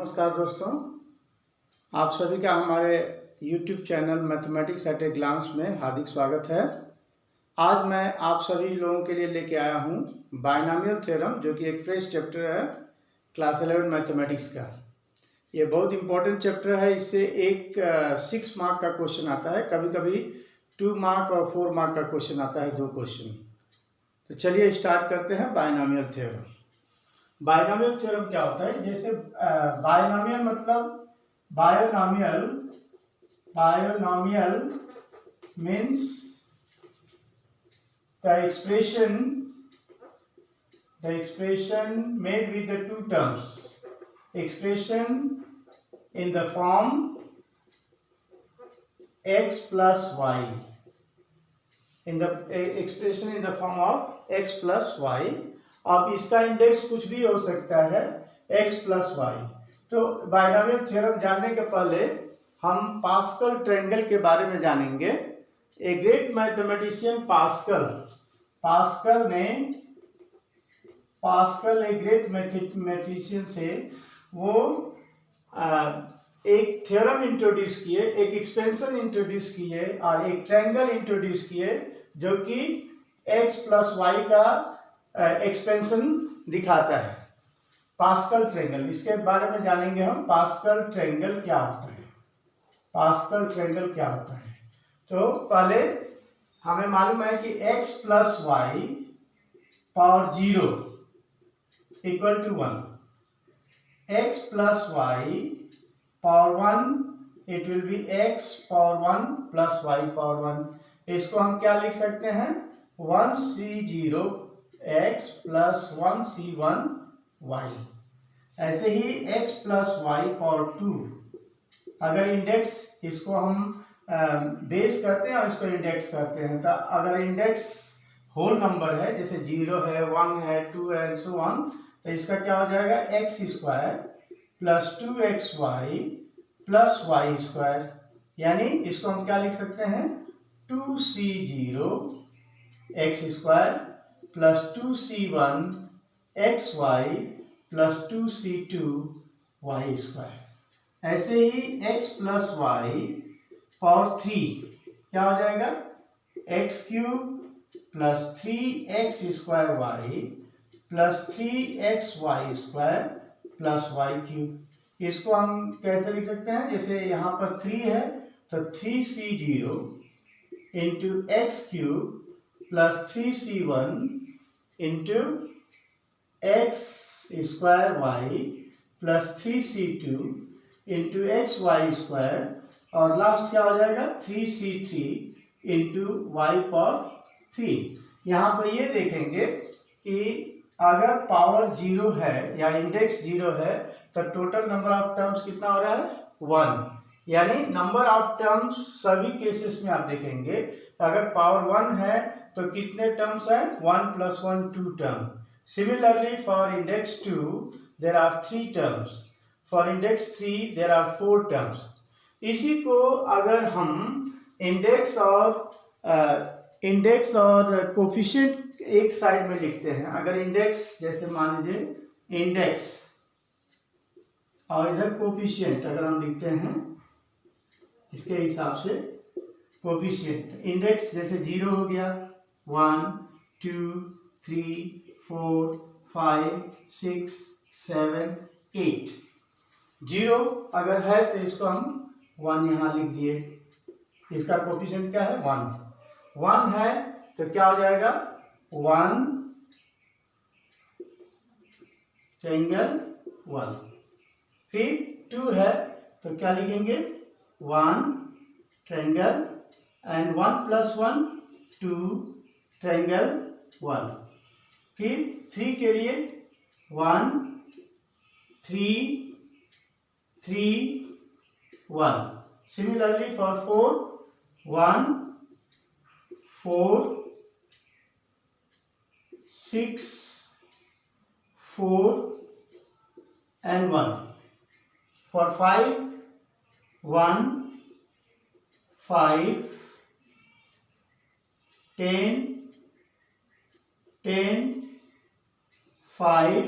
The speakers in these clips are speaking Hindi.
नमस्कार दोस्तों, आप सभी का हमारे YouTube channel mathematics at a glance में हार्दिक स्वागत है। आज मैं आप सभी लोगों के लिए लेके आया हूँ बायनॉमियल थ्योरम, जो कि एक फ्रेश चैप्टर है क्लास 11 मैथमेटिक्स का। ये बहुत इंपॉर्टेंट चैप्टर है। इससे एक 6 मार्क का क्वेश्चन आता है, कभी कभी 2 मार्क और 4 मार्क का क्वेश्चन आता है, 2 क्वेश्चन। तो चलिए स्टार्ट करते हैं बायनॉमियल थ्योरम। बायनॉमियल थ्योरम क्या होता है? जैसे बायनॉमियल मतलब binomial means the expression made with the two terms, expression in the form x plus y, in the expression in the form of x plus y। अब इसका इंडेक्स कुछ भी हो सकता है, x प्लस वाई। तो बायनॉमियल थ्योरम जानने के पहले हम पास्कल ट्रायंगल के बारे में जानेंगे। A great mathematician pascal a great mathematician से वो एक थ्योरम इंट्रोड्यूस किए, एक एक्सपेंशन इंट्रोड्यूस किए और एक ट्रायंगल इंट्रोड्यूस किए जो कि x प्लस वाई का एक्सपेंशन दिखाता है, पास्कल ट्रायंगल। इसके बारे में जानेंगे हम, पास्कल ट्रायंगल क्या होता है। पास्कल ट्रायंगल क्या होता है? तो पहले हमें मालूम है कि x plus y power 0 equal to 1, x plus y power 1 it will be x power 1 plus y power 1। इसको हम क्या लिख सकते हैं? 1c0 x plus 1c1 y। ऐसे ही x प्लस वाई पावर 2, अगर इंडेक्स इसको हम बेस करते हैं और इसको इंडेक्स करते हैं, तो अगर इंडेक्स होल नंबर है, जैसे 0 है, 1 है, 2 है एंड सो ऑन, तो इसका क्या हो जाएगा? x square plus 2xy plus y square. यानी इसको हम क्या लिख सकते हैं? 2c0 x square plus 2c1 xy plus 2c2 y square. ऐसे ही x प्लस वाई पावर 3 क्या हो जाएगा? x cube plus 3x square y plus 3xy square plus y cube. इसको हम कैसे लिख सकते हैं? जैसे यहाँ पर 3 है तो 3c0 into x cube plus 3c1 into x square y plus 3c2 into x y square, और लास्ट क्या हो जाएगा? 3c3 into y power 3। यहाँ पर ये देखेंगे कि अगर पावर 0 है या इंडेक्स 0 है तो टोटल नंबर ऑफ टर्म्स कितना हो रहा है? 1। यानी नंबर ऑफ टर्म्स सभी केसेस में आप देखेंगे, अगर पावर 1 है तो कितने टर्म्स हैं? 1 plus 1 2 term. Similarly for index 2 there are 3 terms, for index 3 there are 4 terms. इसी को अगर हम इंडेक्स और कोफिशिएंट एक साइड में लिखते हैं, अगर इंडेक्स जैसे मान लीजिए इंडेक्स और इधर कोफिशिएंट अगर हम लिखते हैं इसके हिसाब से कोफिशिएंट, इंडेक्स जैसे 0 हो गया, 1 2 3 4 5 6 7 8। 0 अगर है तो इसको हम 1 यहाँ लिख दिए, इसका कोफिशिएंट क्या है? 1। 1 है तो क्या हो जाएगा? 1 ट्रायंगल 1। फिर 2 है तो क्या लिखेंगे? 1 ट्रायंगल एंड 1 प्लस 1 2 ट्रायंगल 1। फिर 3 के लिए 1 3 3 1। Similarly for 4 1 4 6 4 and 1। For 5 1 5 10 10 5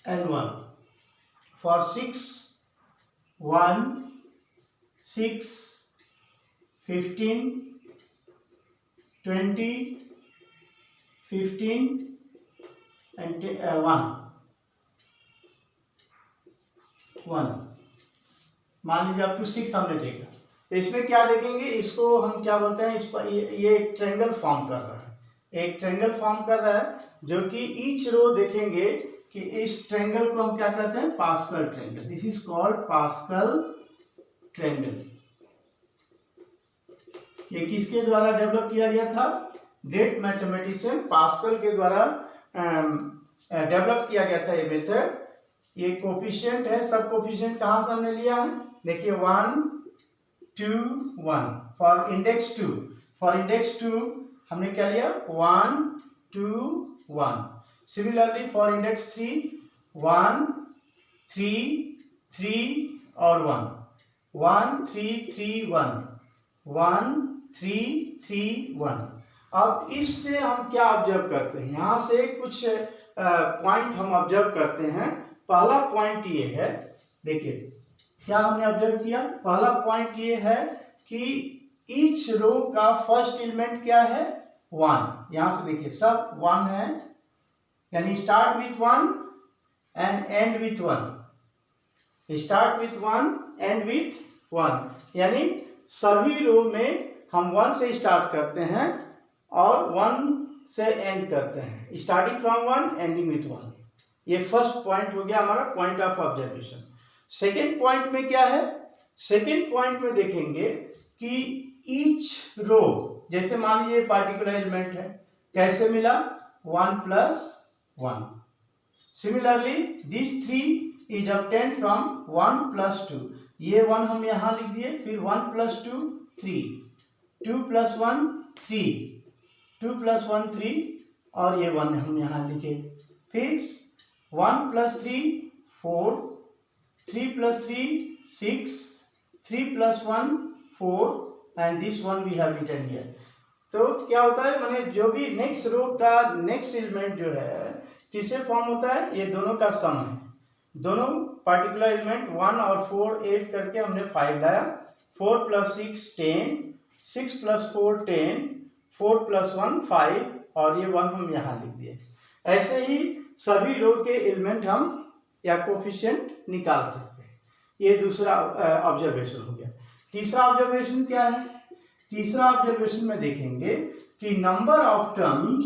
and 1। for 6, 1, 6, 15, 20, 15 and 1 मान लीजिए अप टू 6 हमने देखा। तो इसमें क्या देखेंगे, इसको हम क्या बोलते हैं, इस पर ये एक ट्रायंगल फॉर्म कर रहा है, एक ट्रायंगल फॉर्म कर रहा है जो कि ईच रो देखेंगे कि इस ट्रायंगल को हम क्या कहते हैं, pascal triangle. This is called pascal triangle. ये किसके द्वारा डेवलप किया गया था, ग्रेट मैथमेटिशियन पास्कल के द्वारा डेवलप किया गया था ये मेथड। ये कोफिशिएंट है, सब कोफिशिएंट कहाँ से हमने लिया है, देखिए 1, 2, 1 फॉर इंडेक्स 2। फॉर इंडेक्स 2 हमने क्या लिया, 1, 2, 1। सिमिलरली फॉर इंडेक्स 3 1, 3, 3 और 1, 1, 3, 3, 1, 1, 3, 3, 1। अब इससे हम क्या ऑब्जर्व करते हैं, यहाँ से कुछ पॉइंट हम ऑब्जर्व करते हैं। पहला पॉइंट ये है, देखिए क्या हमने ऑब्जर्व किया, पहला पॉइंट ये है कि ईच रो का फर्स्ट एलिमेंट क्या है, 1। यहां से देखिए सब 1 है, यानी start with 1 and and with 1, start with 1 and with 1, यानी सभी रो में हम 1 से स्टार्ट करते हैं और 1 से एंड करते हैं, स्टार्टिंग फ्रॉम 1 एंडिंग विथ 1। ये फर्स्ट पॉइंट हो गया हमारा point of observation. Second point में क्या है, सेकेंड पॉइंट में देखेंगे कि ईच रो, जैसे मान लीजिए पार्टिकुलर एलिमेंट है, कैसे मिला, 1 + 1। Similarly this 3 is obtained from 1 + 2। ये 1 हम यहाँ लिख दिए, फिर 1 + 2 3, 2 + 1 3, 2 + 1 3 और ये 1 हम यहाँ लिखे, फिर 1 + 3 4, 3 + 3 6, 3 + 1 4 and this one we have written here। तो क्या होता है, माने जो भी नेक्स्ट रो का नेक्स्ट एलिमेंट जो है किससे फॉर्म होता है, ये दोनों का सम है। दोनों पार्टिकुलर एलिमेंट 1 और 4 ऐड करके हमने 5 लाया, 4 + 6 10, 6 + 4 10, 4 + 1 5 और ये 1 हम यहाँ लिख दिए। ऐसे ही सभी रो के एलिमेंट हम या कोफिशिएंट निकाल सकते हैं। ये दूसरा ऑब्जर्वेशन हो गया। तीसरा ऑब्जर्वेशन क्या है, तीसरा ऑब्जर्वेशन में देखेंगे कि number of terms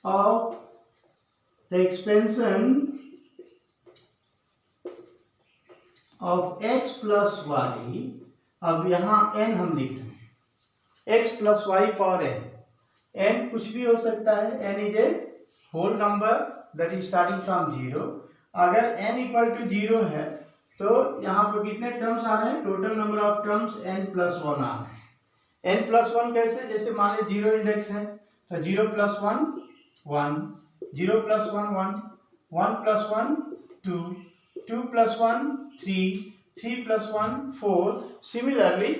of the expansion of x + y। अब यहाँ n हम लिख रहे हैं, x + y power n, n कुछ भी हो सकता है, n is a whole number that is starting from 0। अगर n = 0 है तो यहाँ पर कितने टर्म्स आ रहे हैं, total number of terms n + 1 आ रहे हैं। n + 1 कैसे, जैसे मान लीजिए 0 इंडेक्स है तो 0 + 1 1, 0 + 1 1, 1 + 1 2, 2 + 1 3, 3 + 1 4। Similarly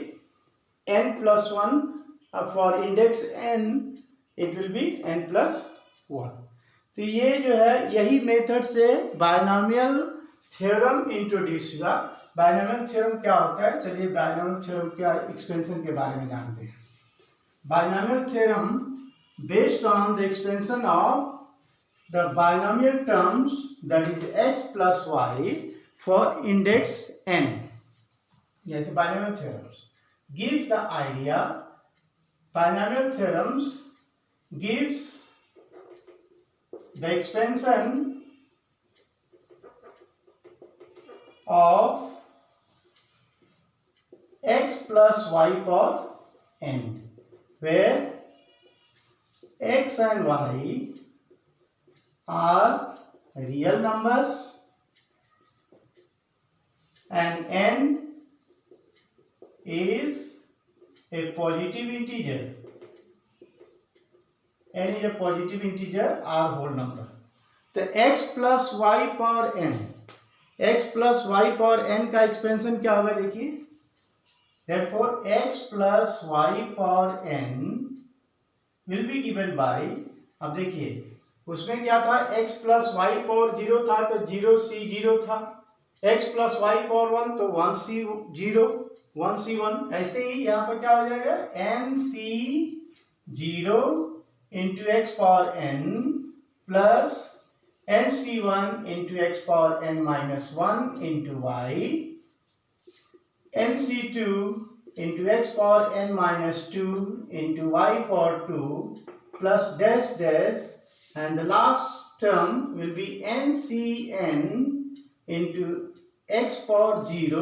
n + 1 for index n it will be n + 1। तो ये जो है यही मेथड से बायनॉमियल थ्योरम इंट्रोड्यूस हुआ। बायनॉमियल थ्योरम क्या होता है, चलिए बायनॉमियल थ्योरम के एक्सपेंशन के बारे में जानते हैं। Binomial theorem based on the expansion of the binomial terms that is x + y for index n। ये binomial theorems gives the idea, binomial theorems gives the expansion of x + y power n, where x and y are real numbers and n is a positive integer, n is a positive integer or whole number। तो x + y power n, x + y power n का एक्सपेंशन क्या होगा, देखिए therefore x + y power n will be given by, अब देखिए उसमें क्या था, x प्लस वाई पावर 0 था तो 0c0 था, x प्लस वाई पावर 1 तो 1c0 1c1। ऐसे ही यहाँ पर क्या हो जाएगा, nc0 into x power n plus nc1 into x power n minus 1 into y, nc2 into x power n minus 2 into y power 2 plus dash dash, and the last term will be ncn into x power 0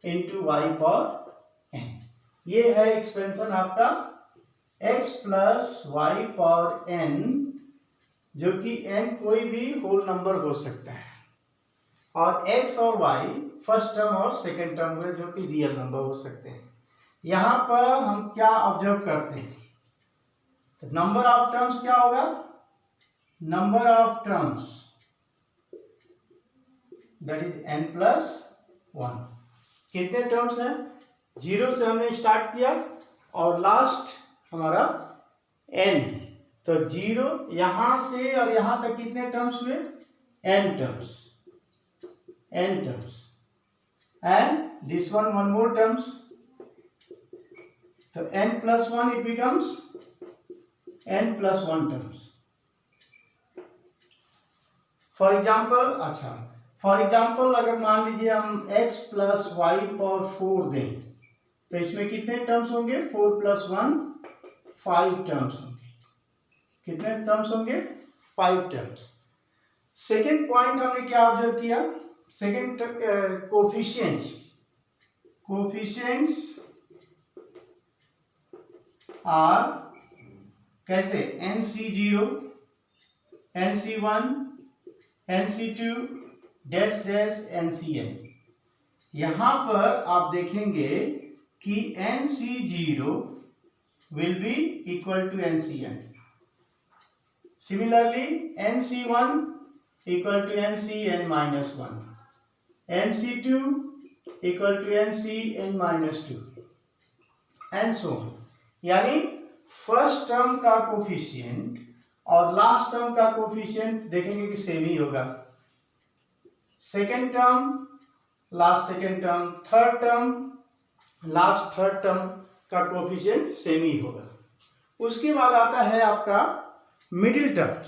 into y power n। ये है एक्सपेंशन आपका x plus y power n, जो कि n कोई भी होल नंबर हो सकता है, और x और y फर्स्ट टर्म और सेकेंड टर्म में जो कि रियल नंबर हो सकते हैं। यहाँ पर हम क्या ऑब्जर्व करते हैं, तो नंबर ऑफ टर्म्स क्या होगा, number of terms that is n plus 1। कितने टर्म्स हैं, 0 से हमने स्टार्ट किया और लास्ट हमारा n, तो 0 यहां से और यहां तक कितने टर्म्स हुए, n terms and this one more terms, तो n plus 1 it becomes n plus 1 terms. For example अगर मान लीजिए हम x प्लस वाई पावर 4 दें, तो इसमें कितने टर्म्स होंगे, 4 प्लस 1 5 टर्म्स होंगे। कितने टर्म्स होंगे, 5 टर्म्स। सेकेंड पॉइंट हमने क्या ऑब्जर्व किया, सेकेंड कोफिशिएंट्स आर कैसे, nc0 nc1 nc2 dash dash ncn। यहां पर आप देखेंगे कि nc0 will be equal to ncn, similarly nc1 equal to ncn minus 1, nc2 equal to ncn minus 2 and so on. यानी फर्स्ट टर्म का कोफिशिएंट और लास्ट टर्म का कोफिशिएंट देखेंगे कि सेम ही होगा, second term last second term, third term last third term का कोफिशिएंट सेम ही होगा। उसके बाद आता है आपका मिडिल टर्म्स।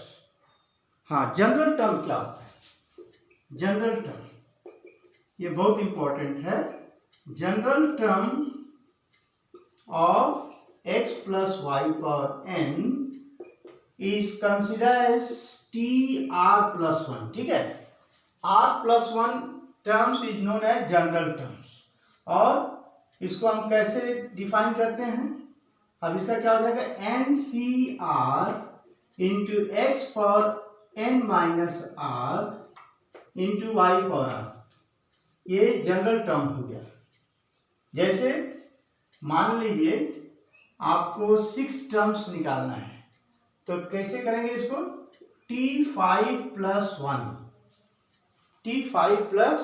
हाँ, जनरल टर्म क्या होता है, जनरल टर्म ये बहुत इंपॉर्टेंट है। General term of x plus y power n is considered as tr plus 1, ठीक है। r plus 1 terms is known as general terms, और इसको हम कैसे डिफाइन करते हैं, अब इसका क्या हो जाएगा, ncr into x power n minus r into y power r, ये जनरल टर्म हो गया। जैसे मान लीजिए आपको 6 टर्म्स निकालना है, तो कैसे करेंगे इसको, t5 प्लस 1, t5 प्लस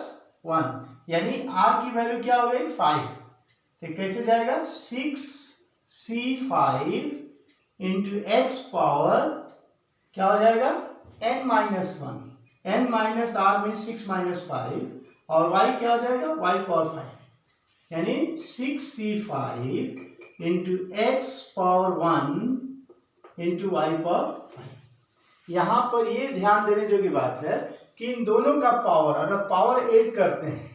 1 यानी r की वैल्यू क्या हो गई 5, तो कैसे जाएगा 6c5 इंटू एक्स पावर क्या हो जाएगा n minus 1, n minus r mean 6 minus 5, और y क्या हो जाएगा y पावर 5, यानी 6c5 into x power 1 into y power 5। यहाँ पर ये ध्यान देने जोगी बात है कि इन दोनों का पावर अगर पावर ऐड करते हैं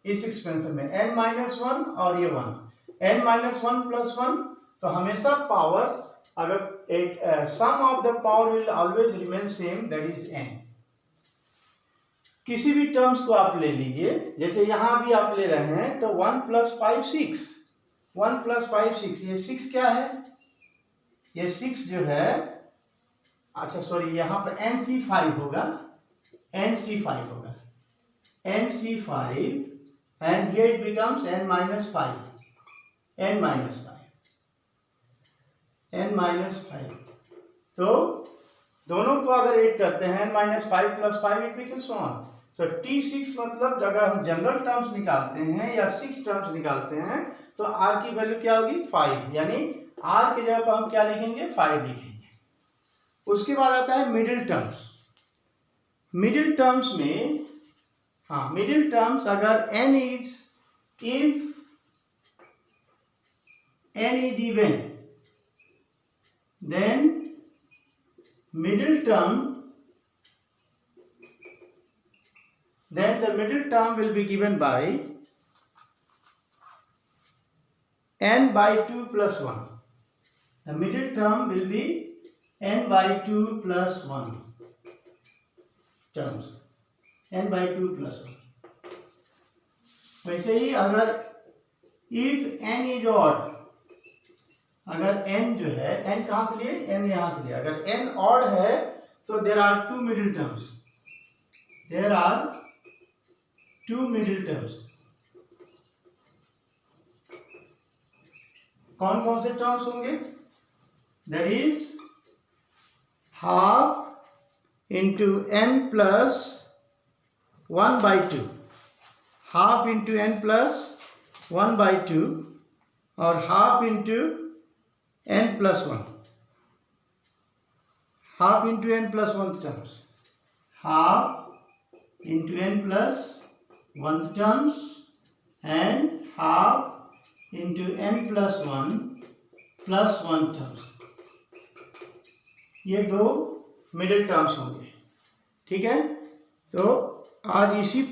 इस एक्सपेंशन में, n माइनस 1 और ये 1, n माइनस 1 प्लस 1, तो हमेशा पावर अगर sum of the power will always remain same, that is n। किसी भी टर्म्स को आप ले लीजिए, जैसे यहाँ भी आप ले रहे हैं, तो 1 प्लस 5 6, 1 प्लस 5 6, ये 6 क्या है, ये 6 जो है, अच्छा सॉरी यहाँ पर nc5 होगा, nc5 होगा, nc5 and here it becomes n minus 5, n minus 5। तो दोनों को अगर ऐड करते हैं n minus 5 plus 5 it becomes 1। तो t6 मतलब अगर हम जनरल टर्म्स निकालते हैं या 6 टर्म्स निकालते हैं, तो r की वैल्यू क्या होगी 5, यानी r की जगह पर हम क्या लिखेंगे 5 लिखेंगे। उसके बाद आता है मिडिल टर्म्स। मिडिल टर्म्स में मिडिल टर्म्स अगर n is if n is even, then the middle term will be given by n by 2 plus 1. The middle term will be n by 2 plus 1 terms, n by 2 plus 1. वैसे ही अगर if n is odd, अगर n जो है n कहाँ से लिए, n यहाँ से लिए, अगर n odd है तो there are two middle terms. There are two middle terms. कौन कौन से टर्म्स होंगे? That is half into n plus 1 by 2. Half into n plus 1 by 2 और half into n plus 1. Half into n plus 1 terms. Half into n plus 1 terms and half into n plus 1 plus 1 terms. ये दो मिडिल टर्म्स होंगे, ठीक है। तो आज इसी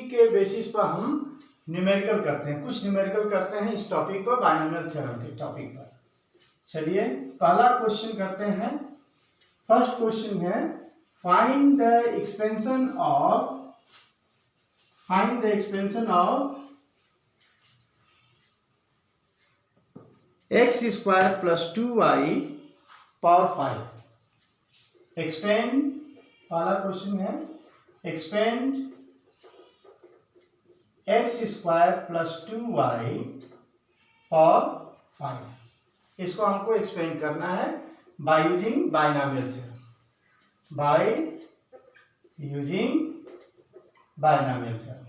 के बेसिस पर हम न्यूमेरिकल करते हैं, कुछ न्यूमेरिकल करते हैं इस टॉपिक पर, बाइनोमियल थ्योरम के टॉपिक पर। चलिए पहला क्वेश्चन करते हैं। फर्स्ट क्वेश्चन है find the expansion of x square plus 2y power 5। Expand, पहला क्वेश्चन है expand x square plus 2y power 5। इसको हमको एक्सपेंड करना है by using binomial theorem, by using binomial theorem.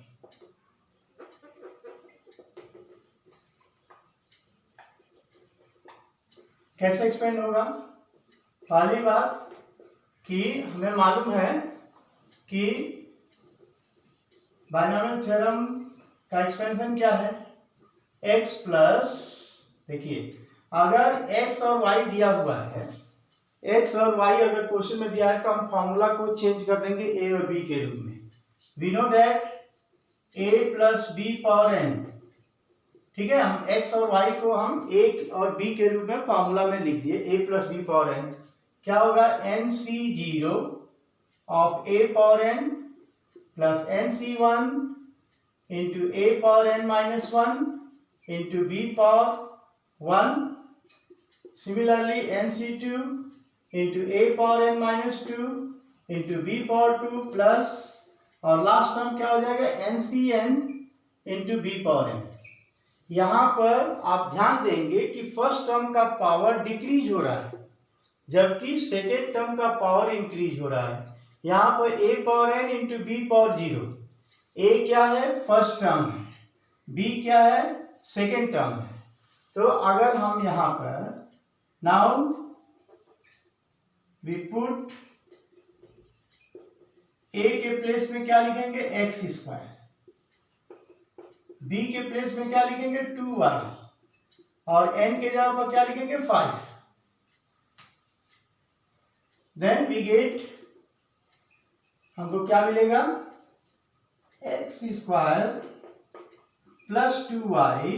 कैसे एक्सपेंड होगा? पहली बात कि हमें मालूम है कि बाइनोमियल थ्योरम का एक्सपेंशन क्या है, x प्लस, देखिए अगर x और y दिया हुआ है, x और y अगर क्वेश्चन में दिया है तो हम फॉर्मूला को चेंज कर देंगे a और b के रूप में। We know that a plus b power n, ठीक है। हम x और y को हम a और b के रूप में फॉर्मूला में लिख दिए, a plus b power n। क्या होगा, nc0 of a power n plus nc1 into a power n minus 1 into b power 1। Similarly, nc2 into a power n minus 2 into b power 2 plus, और लास्ट टर्म क्या हो जाएगा, ncn into b power n। यहाँ पर आप ध्यान देंगे कि फर्स्ट टर्म का पावर डिक्रीज हो रहा है जबकि सेकेंड टर्म का पावर इंक्रीज हो रहा है। यहाँ पर a power n into b power 0। a क्या है, फर्स्ट टर्म है, b क्या है, सेकेंड टर्म है। तो अगर हम यहाँ पर now we put a के प्लेस में क्या लिखेंगे, x स्क्वायर, b के प्लेस में क्या लिखेंगे, 2y, और n के जगह पर क्या लिखेंगे, 5। देन वी गेट, हमको क्या मिलेगा, x square plus 2y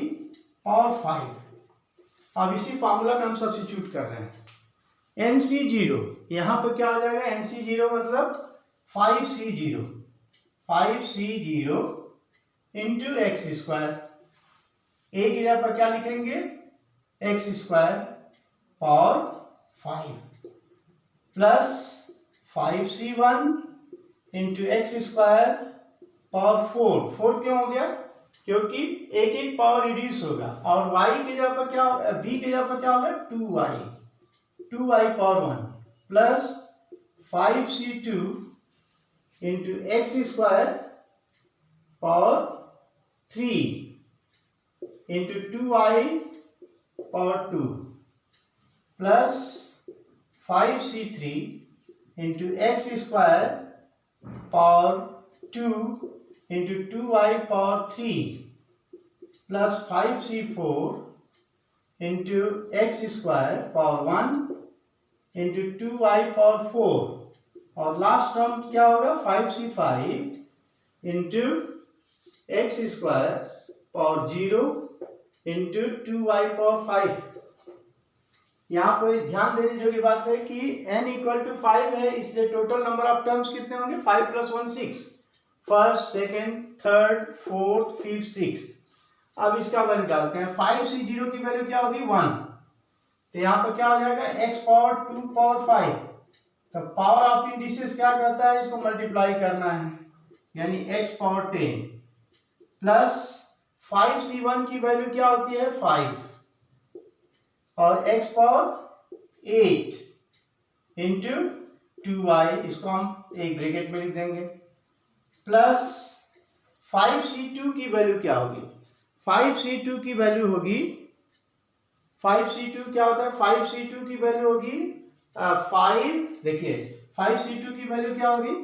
power 5। अब इसी फॉर्मूला में हम सब्स्टिट्यूट कर रहे हैं। nc0 यहाँ पर क्या हो जाएगा, nc0 मतलब 5c0 into x square. a की जगह पर क्या लिखेंगे, x square power 5 plus 5c1 into x square power 4। 4 क्यों हो गया, क्योंकि एक एक पावर रिड्यूस होगा, और y की जगह पर क्या होगा, b की जगह पर क्या होगा, 2y power 1 plus 5c2 into x square power 3 into 2y power 2 plus 5c3 into x square power 2 into 2y power 3 plus 5c4 into x square power 1 into 2y power 4 और लास्ट टर्म क्या होगा 5c5 into x square power 0 into 2y power 5। यहाँ पर ध्यान देने जोगी बात है कि n इक्वल टू 5 है, इसलिए टोटल नंबर ऑफ टर्म्स कितने होंगे 5 + 1 6, first second third fourth fifth sixth. अब इसका वैल्यू डालते हैं, 5c0 की वैल्यू क्या होगी 1, तो यहाँ पर क्या हो जाएगा x पावर 2 पावर 5। तो पावर ऑफ इंडिसेस क्या करता है, इसको मल्टीप्लाई करना है, यानी x पावर 10 प्लस 5c1 की वैल्यू क्या होती है 5 और x पावर 8 इंटू 2y, इसको हम एक ब्रैकेट में लिख देंगे, प्लस 5c2 की वैल्यू क्या होगी 5c2 की वैल्यू होगी 5c2 क्या होता है 5c2 की वैल्यू होगी 5, देखिए 5c2 की वैल्यू क्या होगी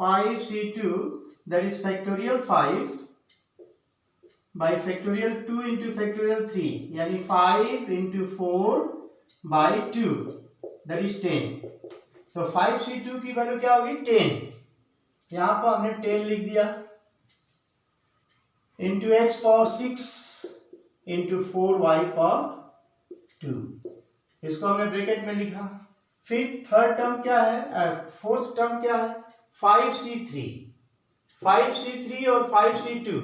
5c2 that is factorial 5 by factorial 2 into factorial 3, यानी 5 इंटू 4 बाई 2 दैट इज 10। तो 5c2 की वैल्यू क्या होगी 10, यहां पर हमने 10 लिख दिया, into x power 6 into 4y power 2, इसको हमने ब्रैकेट में लिखा। फिर थर्ड टर्म क्या है, फोर्थ टर्म क्या है 5c3, 5c3 और 5c2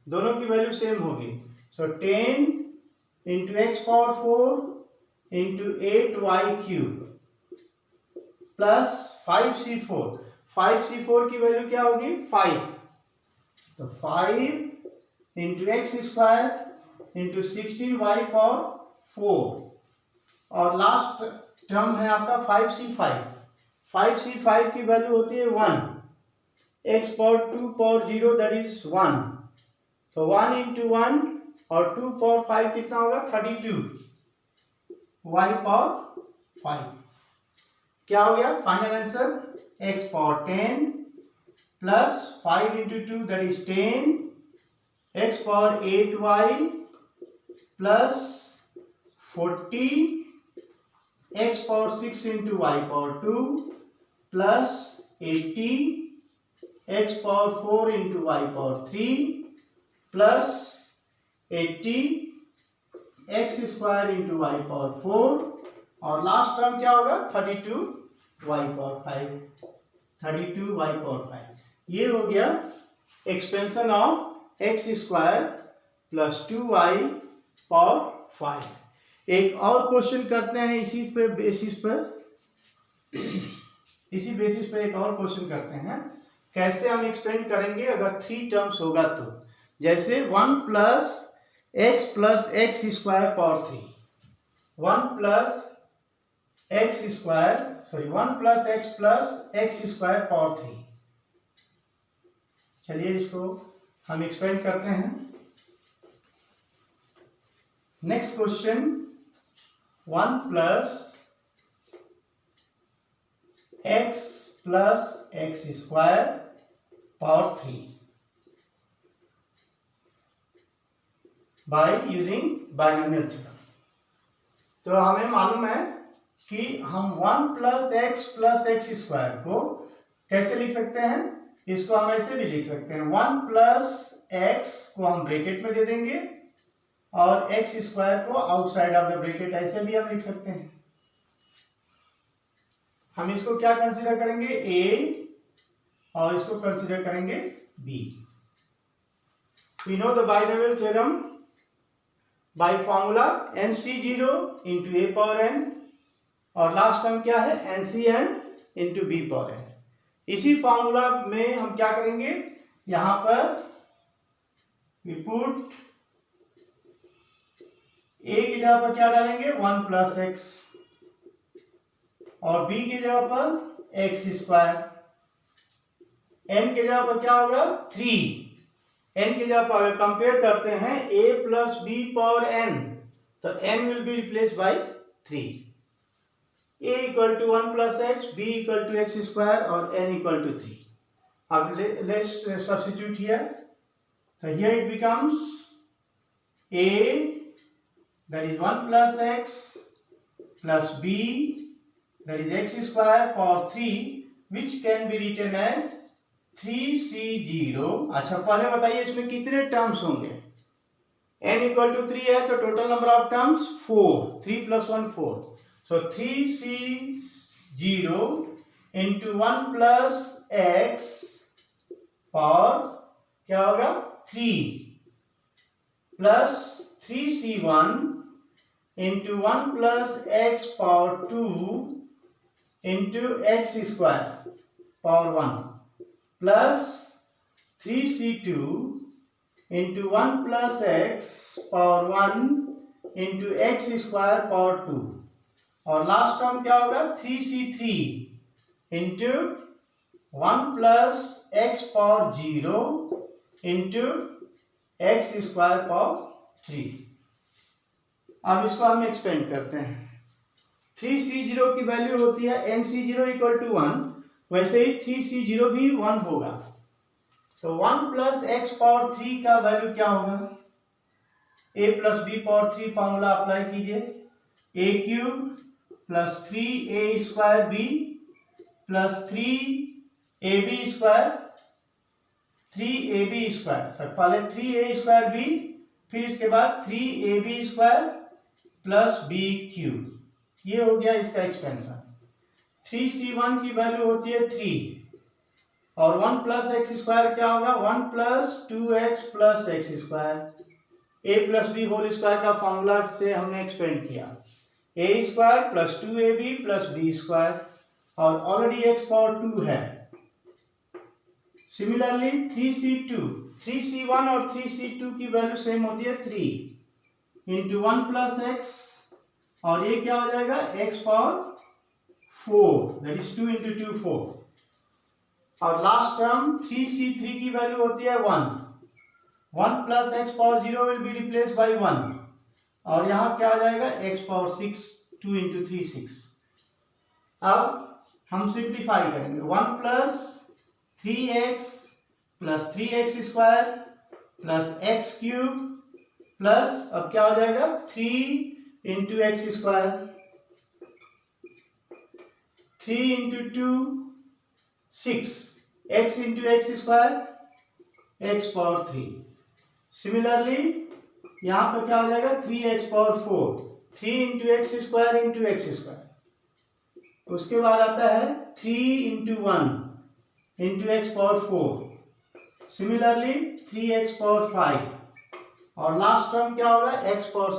दोनों की वैल्यू सेम होगी, सो 10 into x power 4 into 8y cube plus 5c4, 5c4 की वैल्यू क्या होगी 5, तो 5 into x square into 16y power 4 और लास्ट टर्म है आपका 5c5, 5c5 की वैल्यू होती है 1, x power 2 power 0 that is 1, तो 1 इंटू 1 और 2 पावर 5 कितना होगा 32 y पावर 5। क्या हो गया final answer, x power 10 plus 5 into 2 that is 10, x power 8y plus 40, x power 6 into y power 2 plus 80, x power 4 into y power 3 plus 80 x square into y power 4 और लास्ट टर्म क्या होगा 32 वाई पावर 5, 32 वाई पावर 5। ये हो गया expansion of x square plus 2y power 5। एक और क्वेश्चन करते हैं इसी बेसिस पे एक और क्वेश्चन करते हैं, कैसे हम एक्सपेंड करेंगे अगर 3 टर्म्स होगा तो, जैसे 1 plus x square power 3, 1 plus x square power 3। चलिए इसको हम एक्सपेंड करते हैं। Next question 1 plus x square power 3 by using binomial theorem. तो हमें मालूम है कि हम 1 प्लस एक्स स्क्वायर को कैसे लिख सकते हैं, इसको हम ऐसे भी लिख सकते हैं, 1 प्लस एक्स को हम ब्रैकेट में दे देंगे और एक्स स्क्वायर को आउटसाइड ऑफ द ब्रैकेट ऐसे भी हम लिख सकते हैं। हम इसको क्या कंसीडर करेंगे ए और इसको कंसीडर करेंगे b. We know the binomial theorem by formula NC0 into a power n और लास्ट टर्म क्या है NCn into b power n. इसी फॉर्मूला में हम क्या करेंगे, यहां पर वी पुट ए की जगह पर क्या डालेंगे 1 प्लस एक्स और बी की जगह पर एक्स स्क्वायर, एन की जगह पर क्या होगा 3, एन की जगह पर अगर कंपेयर करते हैं a plus b power n तो n will be replace by 3। a equal to 1 plus x, b equal to x square और n इक्वल टू 3. अब let's substitute here. So here it becomes a, that is 1 plus x plus b, that is x square power 3, which can be written as 3c0. अच्छा पहले बताइए इसमें कितने टर्म्स होंगे. n इक्वल टू 3 है तो total number of terms 4. 3 plus 1 4. So 3c0 into 1 plus x power क्या होगा 3 plus 3c1 into 1 plus x power 2 into x square power 1 plus 3c2 into 1 plus x power 1 into x square power 2. और लास्ट टर्म क्या होगा 3c3 into 1 plus x power 0 into x square power 3. अब इसको हम एक्सपेंड करते हैं. 3c0 की वैल्यू होती है nc0 इक्वल टू 1. वैसे ही 3c0 भी 1 होगा. तो 1 प्लस एक्स पावर 3 का वैल्यू क्या होगा. a plus b power 3 formula apply कीजिए. a cube plus 3a square b plus 3ab square 3ab square. सब पहले 3a स्क्वायर b, फिर इसके बाद 3ab square plus b cube. ये हो गया इसका एक्सपेंशन. 3c1 की वैल्यू होती है 3 और 1 प्लस एक्स स्क्वायर क्या होगा 1 plus 2x plus x square. a plus b whole square का फॉर्मूला से हमने एक्सपेंड किया. a square plus 2ab plus b square और ऑलरेडी x पावर 2 है. सिमिलरली 3c1 और 3c2 की वैल्यू सेम होती है 3 इंटू 1 प्लस एक्स और ये क्या हो जाएगा x power 4, that is 2 into 2 4. और लास्ट टर्म 3c3 की वैल्यू होती है 1 plus x power 0 will be replace by 1 और यहाँ क्या आ जाएगा x पावर 6, 2 इंटू 3 6. अब हम सिंप्लीफाई करेंगे. 1 plus 3x plus 3x square plus x cube plus अब क्या हो जाएगा 3 into x square. 3 into 2 6, x into x square x power 3. Similarly यहाँ पर क्या हो जाएगा 3x power 4, 3 into x square into x square. उसके बाद आता है 3 into 1 into x power 4. Similarly 3x power 5 और लास्ट टर्म क्या होगा x पावर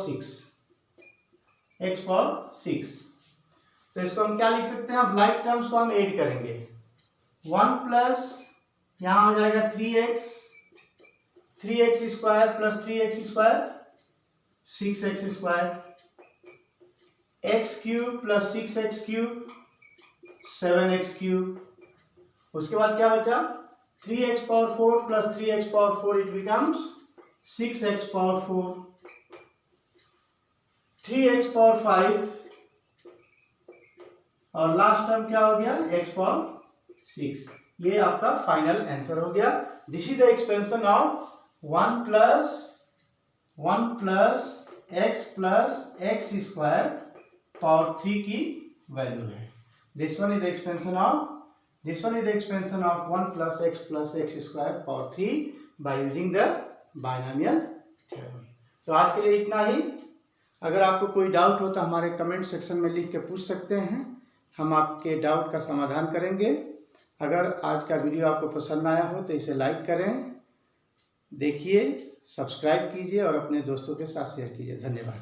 6. तो इसको हम क्या लिख सकते हैं. अब लाइक टर्म्स को हम ऐड करेंगे. 1 प्लस यहाँ हो जाएगा 3x square plus 3x square 6x square. x cube plus 6x cube 7x cube. उसके बाद क्या बचा 3x power 4 plus 3x power 4 it becomes 6x power 4. 3x power 5 और लास्ट टर्म क्या हो गया x पावर 6. ये आपका फाइनल आंसर हो गया. This is the expansion of 1 plus x square power 3 की वैल्यू है. This one is the expansion of 1 plus x square power 3 by using the binomial theorem. तो आज के लिए इतना ही. अगर आपको कोई डाउट हो तो हमारे कमेंट सेक्शन में लिख के पूछ सकते हैं. हम आपके डाउट का समाधान करेंगे. अगर आज का वीडियो आपको पसंद आया हो तो इसे लाइक करें, देखिए, सब्सक्राइब कीजिए और अपने दोस्तों के साथ शेयर कीजिए. धन्यवाद.